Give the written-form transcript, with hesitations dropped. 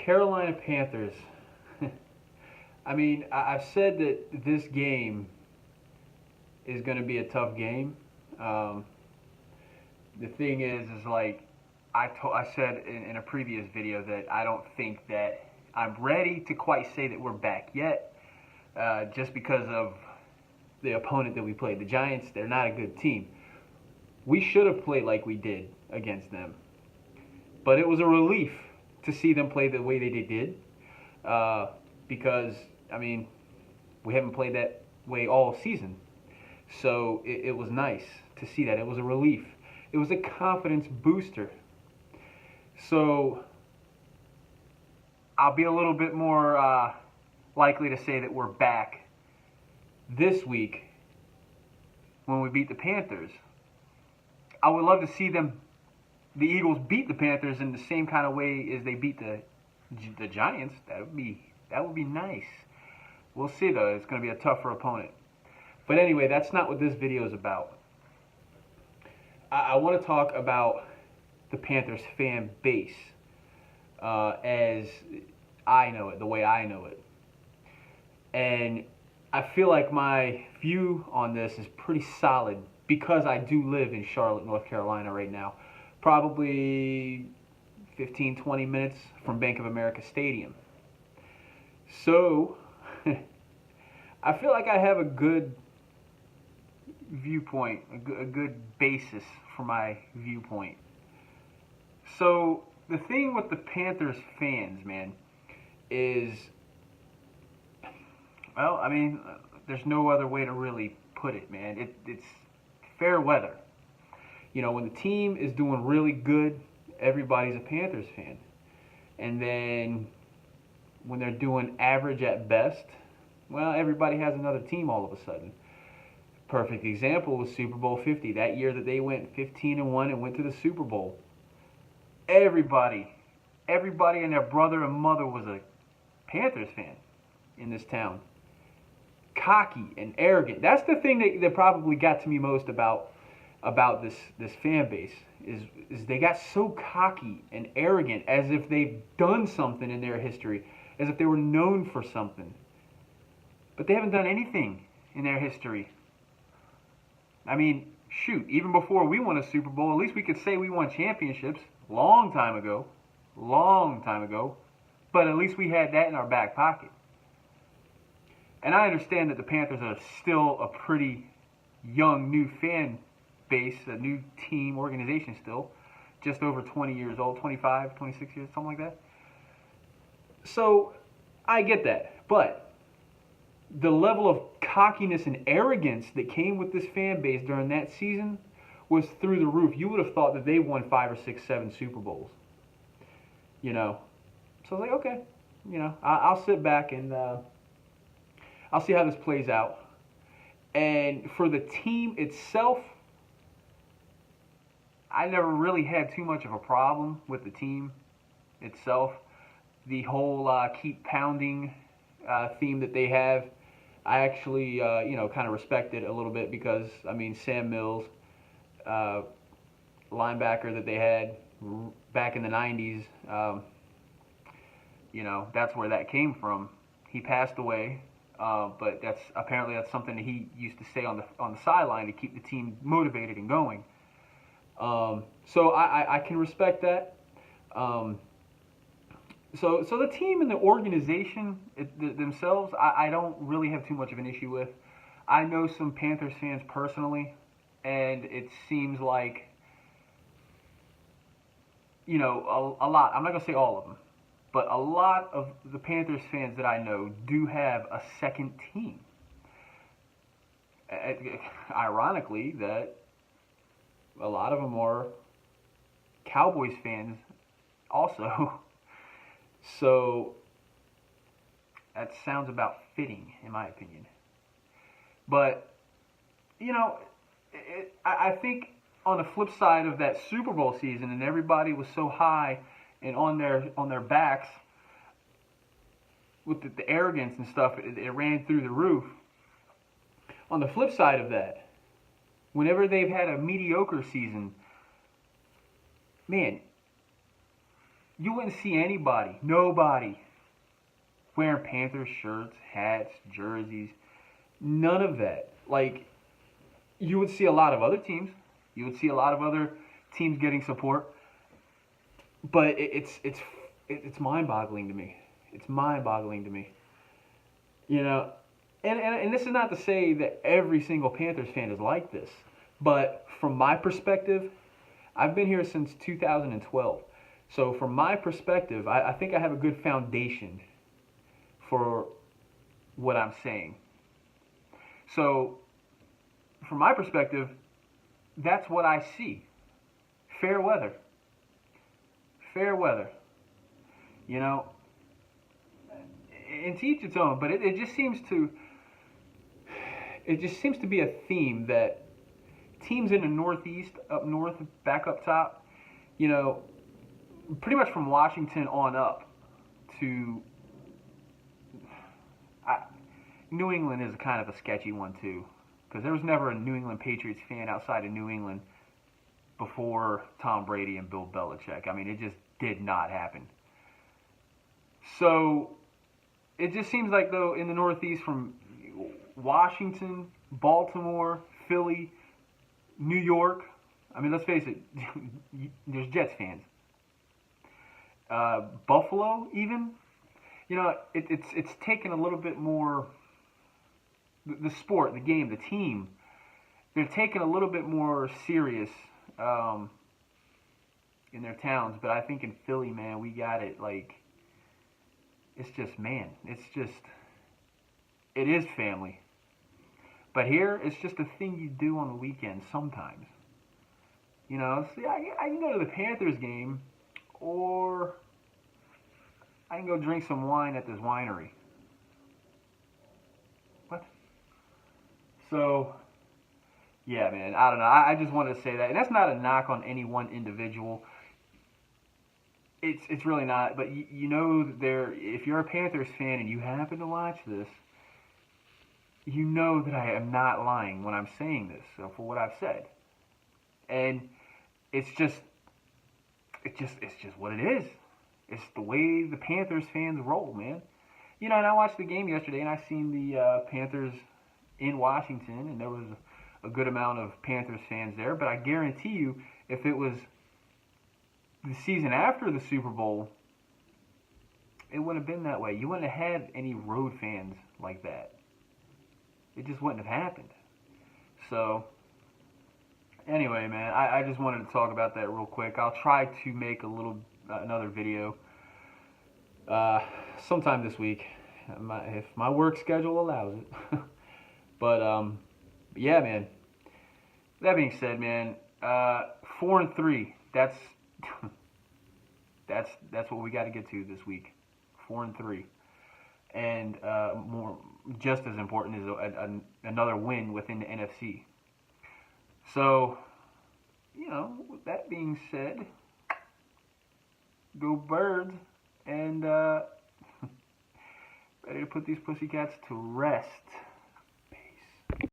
Carolina Panthers. I mean, I've said that this game is going to be a tough game. Um, the thing is like I said in a previous video that I don't think that I'm ready to quite say that we're back yet, just because of the opponent that we played. The Giants, they're not a good team. We should have played like we did against them, but it was a relief to see them play the way they did, because I mean we haven't played that way all season. So it was nice to see that. It was a relief. It was a confidence booster. So I'll be a little bit more likely to say that we're back this week when we beat the Panthers. I would love to see the Eagles beat the Panthers in the same kind of way as they beat the Giants. That would be nice. We'll see though. It's going to be a tougher opponent. But anyway, that's not what this video is about. I want to talk about the Panthers fan base as I know it, the way I know it. And I feel like my view on this is pretty solid because I do live in Charlotte, North Carolina right now. Probably 15, 20 minutes from Bank of America Stadium. So I feel like I have a good viewpoint, a good basis for my viewpoint. So the thing with the Panthers fans, man, is, well, I mean, there's no other way to really put it, man. It's fair weather. You know, when the team is doing really good, everybody's a Panthers fan. And then when they're doing average at best, well, everybody has another team all of a sudden. Perfect example was Super Bowl 50. That year that they went 15-1 and went to the Super Bowl. Everybody and their brother and mother was a Panthers fan in this town. Cocky and arrogant. That's the thing that probably got to me most about this fan base is they got so cocky and arrogant, as if they've done something in their history, as if they were known for something. But they haven't done anything in their history. I mean, shoot, even before we won a Super Bowl, at least we could say we won championships long time ago, but at least we had that in our back pocket. And I understand that the Panthers are still a pretty young, new fan base, a new team organization still, just over 20 years old, 25, 26 years, something like that. So I get that, but the level of cockiness and arrogance that came with this fan base during that season was through the roof. You would have thought that they won 5 or 6, 7 Super Bowls. You know, so I was like, okay, you know, I'll sit back and I'll see how this plays out. And for the team itself, I never really had too much of a problem with the team itself. The whole keep pounding theme that they have, I actually, you know, kind of respect it a little bit because, I mean, Sam Mills, linebacker that they had back in the 90s, you know, that's where that came from. He passed away, but apparently that's something that he used to say on the sideline to keep the team motivated and going. So I can respect that. So the team and the organization themselves, I don't really have too much of an issue with. I know some Panthers fans personally, and it seems like, you know, a lot. I'm not going to say all of them, but a lot of the Panthers fans that I know do have a second team. Ironically, that a lot of them are Cowboys fans also. So that sounds about fitting, in my opinion. But, you know, I think on the flip side of that Super Bowl season, and everybody was so high and on their backs with the arrogance and stuff, it ran through the roof. On the flip side of that, whenever they've had a mediocre season, man, you wouldn't see anybody, nobody, wearing Panthers shirts, hats, jerseys, none of that. Like, you would see a lot of other teams. You would see a lot of other teams getting support, but it's mind-boggling to me. It's mind-boggling to me. You know, and this is not to say that every single Panthers fan is like this, but from my perspective, I've been here since 2012. So from my perspective, I think I have a good foundation for what I'm saying. So from my perspective, that's what I see. Fair weather. Fair weather. You know, and to each its own, but it just seems to be a theme that teams in the Northeast, up north, back up top, you know, pretty much from Washington on up to New England is kind of a sketchy one too, because there was never a New England Patriots fan outside of New England before Tom Brady and Bill Belichick. I mean, it just did not happen. So it just seems like, though, in the Northeast, from Washington, Baltimore, Philly, New York, I mean, let's face it, there's Jets fans. Buffalo, even, you know, it's taken a little bit more, the sport, the game, the team, they're taking a little bit more serious in their towns. But I think in Philly, man, we got it, like, it's just, man, it is family. But here, it's just a thing you do on the weekend sometimes. You know, see, I can go to the Panthers game, or I can go drink some wine at this winery. What? So, yeah, man, I don't know. I just wanted to say that. And that's not a knock on any one individual. It's really not. But you know, if you're a Panthers fan and you happen to watch this, you know that I am not lying when I'm saying this, so for what I've said. And it's just what it is. It's the way the Panthers fans roll, man. You know, and I watched the game yesterday, and I seen the Panthers in Washington, and there was a good amount of Panthers fans there. But I guarantee you, if it was the season after the Super Bowl, it wouldn't have been that way. You wouldn't have had any road fans like that. It just wouldn't have happened. So, anyway, man, I just wanted to talk about that real quick. I'll try to make another video sometime this week, if my work schedule allows it. But yeah, man. That being said, man, 4-3. That's what we got to get to this week. 4-3. And just as important is another win within the NFC. So, you know, with that being said, go Birds, and ready to put these pussycats to rest.